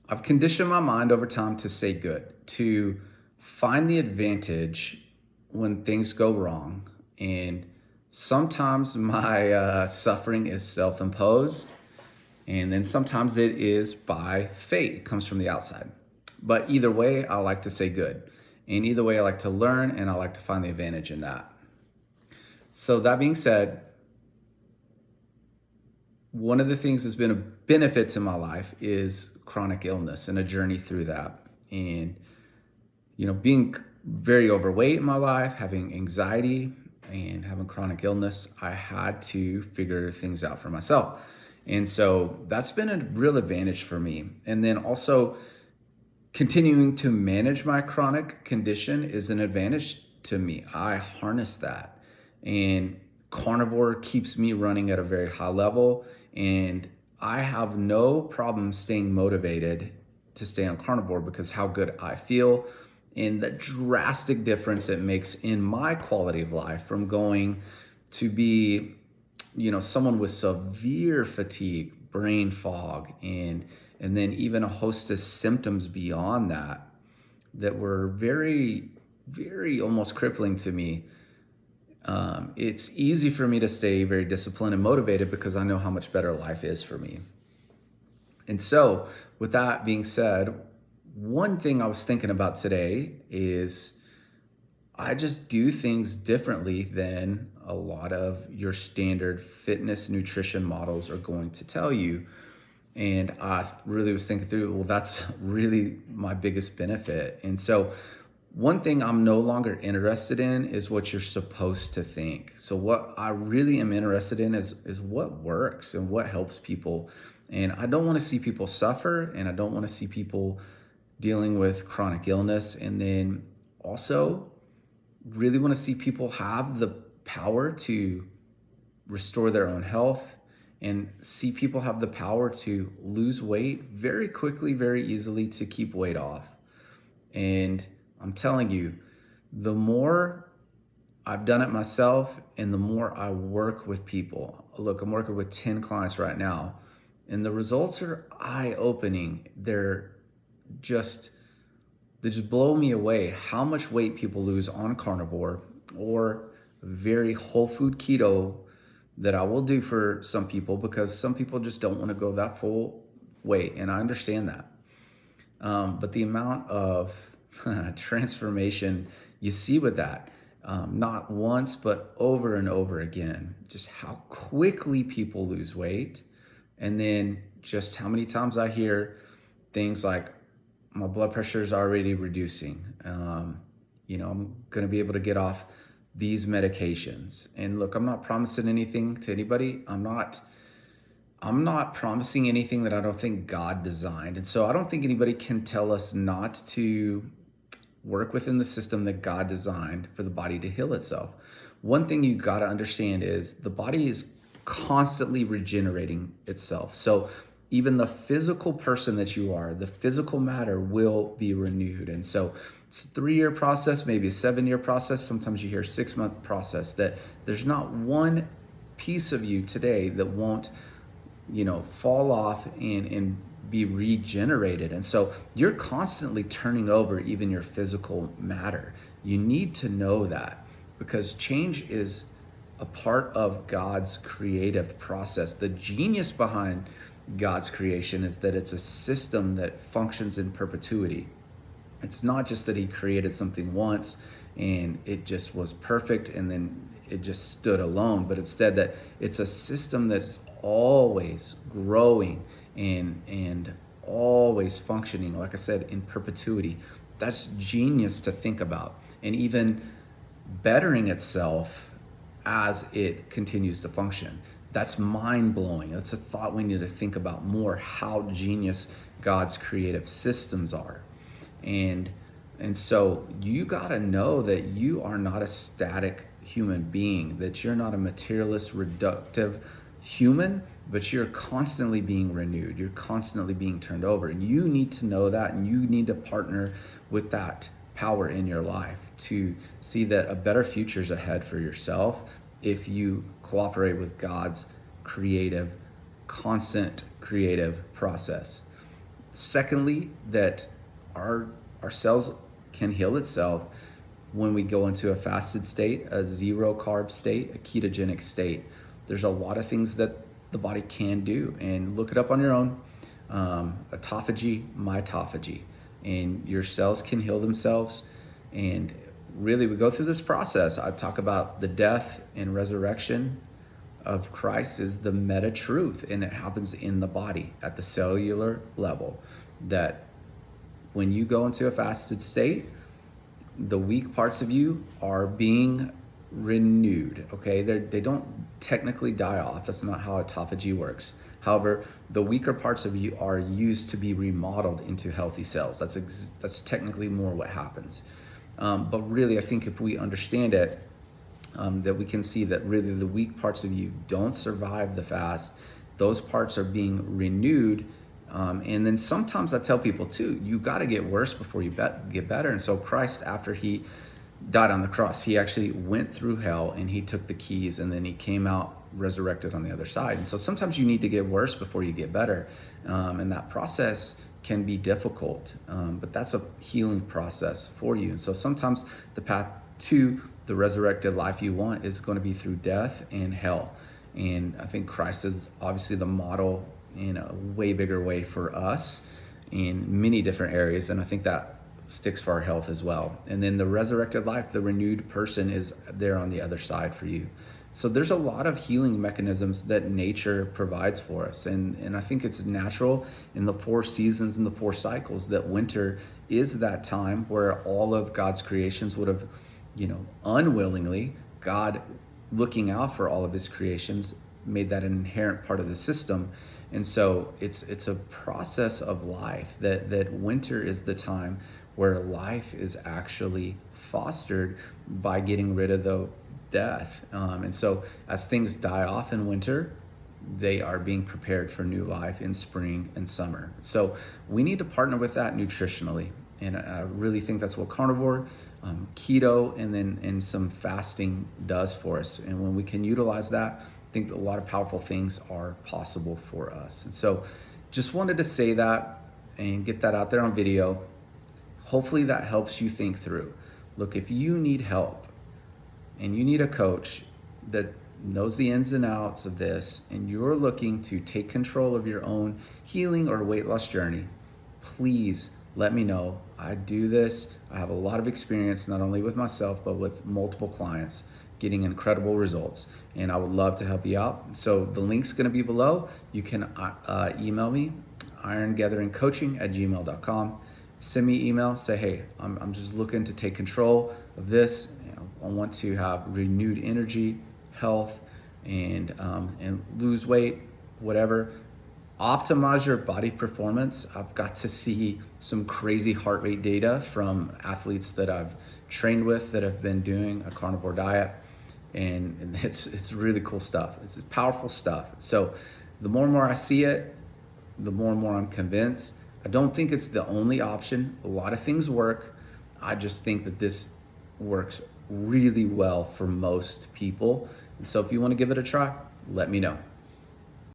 I've conditioned my mind over time to say good, to find the advantage when things go wrong. And sometimes my suffering is self imposed, and then sometimes it is by fate. It comes from the outside. But either way, I like to say good. And either way, I like to learn and I like to find the advantage in that. So, that being said, one of the things that's been a benefit to my life is chronic illness and a journey through that. And, being very overweight in my life, having anxiety and having chronic illness, I had to figure things out for myself. And so that's been a real advantage for me. And then also continuing to manage my chronic condition is an advantage to me. I harness that. And carnivore keeps me running at a very high level. And I have no problem staying motivated to stay on carnivore because how good I feel and the drastic difference it makes in my quality of life from going to be, someone with severe fatigue, brain fog, and then even a host of symptoms beyond that were very, very almost crippling to me. It's easy for me to stay very disciplined and motivated because I know how much better life is for me. And so, with that being said, one thing I was thinking about today is I just do things differently than a lot of your standard fitness nutrition models are going to tell you. And I really was thinking through, well, that's really my biggest benefit. And so one thing I'm no longer interested in is what you're supposed to think. So what I really am interested in is what works and what helps people. And I don't want to see people suffer, and I don't want to see people dealing with chronic illness. And then also really want to see people have the power to restore their own health and see people have the power to lose weight very quickly, very easily, to keep weight off. And I'm telling you, the more I've done it myself and the more I work with people, look, I'm working with 10 clients right now, and the results are eye-opening. They just blow me away how much weight people lose on carnivore or very whole food keto that I will do for some people, because some people just don't want to go that full weight, and I understand that. But the amount of transformation you see with that, not once, but over and over again, just how quickly people lose weight. And then just how many times I hear things like, my blood pressure is already reducing. I'm going to be able to get off these medications. And look, I'm not promising anything to anybody. I'm not promising anything that I don't think God designed. And so I don't think anybody can tell us not to work within the system that God designed for the body to heal itself. One thing you got to understand is the body is constantly regenerating itself. So even the physical person that you are, the physical matter will be renewed. And so it's a 3-year process, maybe a 7-year process. Sometimes you hear 6-month process, that there's not one piece of you today that won't, fall off and be regenerated. And so you're constantly turning over even your physical matter. You need to know that, because change is a part of God's creative process. The genius behind God's creation is that it's a system that functions in perpetuity. It's not just that he created something once and it just was perfect and then it just stood alone, but instead that it's a system that's always growing and always functioning, like I said, in perpetuity. That's genius to think about, and even bettering itself as it continues to function. That's mind-blowing. That's a thought we need to think about more, how genius God's creative systems are. And so you got to know that you are not a static human being, that you're not a materialist, reductive human, but you're constantly being renewed. You're constantly being turned over. And you need to know that, and you need to partner with that power in your life to see that a better future is ahead for yourself if you cooperate with God's creative, constant creative process. Secondly, that our cells can heal itself when we go into a fasted state, a zero carb state, a ketogenic state. There's a lot of things that the body can do, and look it up on your own. Autophagy, mitophagy, and your cells can heal themselves. And really, we go through this process. I talk about the death and resurrection of Christ is the meta truth, and it happens in the body at the cellular level. That when you go into a fasted state, the weak parts of you are being renewed. Okay, they don't technically die off. That's not how autophagy works. However, the weaker parts of you are used to be remodeled into healthy cells. That's technically more what happens. But really, I think if we understand it, that we can see that really the weak parts of you don't survive the fast. Those parts are being renewed. And then sometimes I tell people too, you got to get worse before you get better. And so Christ, after he died on the cross, he actually went through hell and he took the keys, and then he came out resurrected on the other side. And so sometimes you need to get worse before you get better. And that process can be difficult, but that's a healing process for you. And so sometimes the path to the resurrected life you want is going to be through death and hell. And I think Christ is obviously the model in a way bigger way for us in many different areas. And I think that sticks for our health as well. And then the resurrected life, the renewed person, is there on the other side for you. So there's a lot of healing mechanisms that nature provides for us. And I think it's natural in the 4 seasons and the 4 cycles that winter is that time where all of God's creations would have, unwillingly, God looking out for all of his creations made that an inherent part of the system. And so it's a process of life that winter is the time where life is actually fostered by getting rid of the death. And so as things die off in winter, they are being prepared for new life in spring and summer. So we need to partner with that nutritionally. And I really think that's what carnivore, keto, and some fasting does for us. And when we can utilize that, I think a lot of powerful things are possible for us. And so just wanted to say that and get that out there on video. Hopefully that helps you think through. Look, if you need help and you need a coach that knows the ins and outs of this, and you're looking to take control of your own healing or weight loss journey, please let me know. I do this. I have a lot of experience, not only with myself, but with multiple clients getting incredible results. And I would love to help you out. So the link's gonna be below. You can email me, irongatheringcoaching@gmail.com. Send me email, say, hey, I'm just looking to take control of this. I want to have renewed energy, health, and lose weight, whatever. Optimize your body performance. I've got to see some crazy heart rate data from athletes that I've trained with that have been doing a carnivore diet. And it's really cool stuff. It's powerful stuff. So the more and more I see it, the more and more I'm convinced. I don't think it's the only option. A lot of things work. I just think that this works really well for most people. And so if you want to give it a try, let me know.